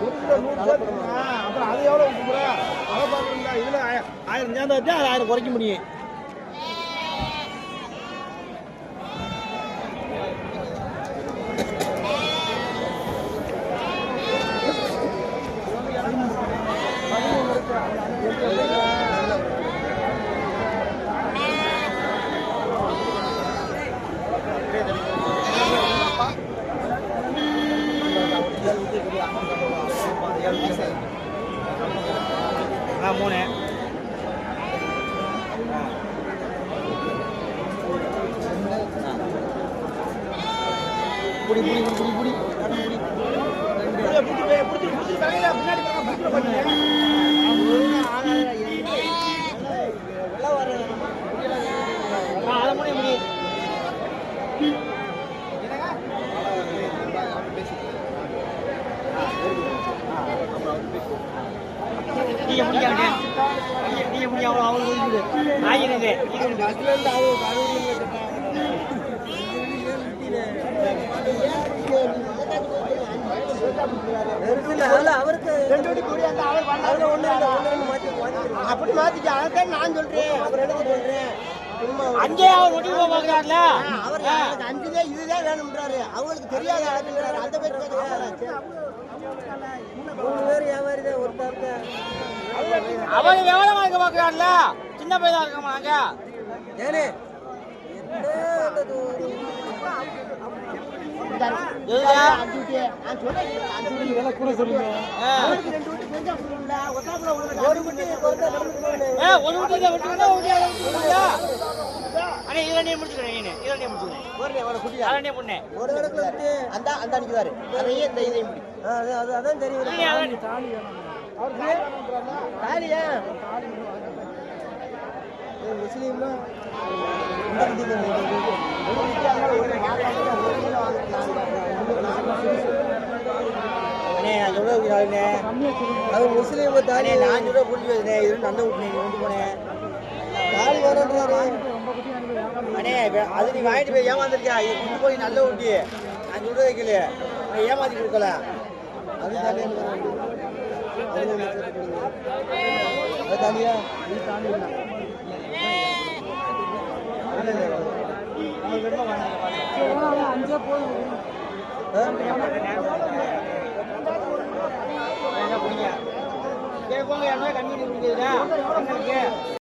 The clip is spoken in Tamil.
அப்புறம் அது எவ்வளோ அதை பார்க்கணுங்களா? இதில் 1000 சேர்ந்தா வச்சா அது 1000 குறைக்க முடியும். மூணு புடி புடி புடி புடி நீங்க முடியாங்க நீங்க முடிய அவ்வளோ அவ்வளோ இருக்குது ஆகிறது அவருக்கு அப்படி மாத்திட்டு அதான் நான் சொல்றேன். அவர் எடுத்து சொல்றேன் அஞ்சே அவர் ஒட்டி பாக்குறாருல அவர் அஞ்சுதான் இதுதான் வேணும்ன்றாரு. அவங்களுக்கு தெரியாத அளவுன்றாரு. அந்த பேர் வியாபாரிதான் ஒருத்தருக்கு அவர் வியாபாரம் வாங்க பாக்குறாருல சின்ன பையதான் இருக்க மாட்டாங்க. ஏனே கூட சொல்லுங்க. முஸ்லீம்னா அது முஸ்லீம் தானே 4 ரூபா புரிஞ்சு இது நல்ல விட்டு கொண்டு போனேன் தாலி வரன்றாரு. அண்ணே அது நீ வாங்கிட்டு போய் ஏமாந்துருக்கியா? இது கொண்டு போய் நல்ல ஊட்டி 5 ரூபா வைக்கல ஏமாத்தி கொடுக்கல. அது தாலியா அஞ்சா போதும் கேட்பாங்க. என்ன கண்ணி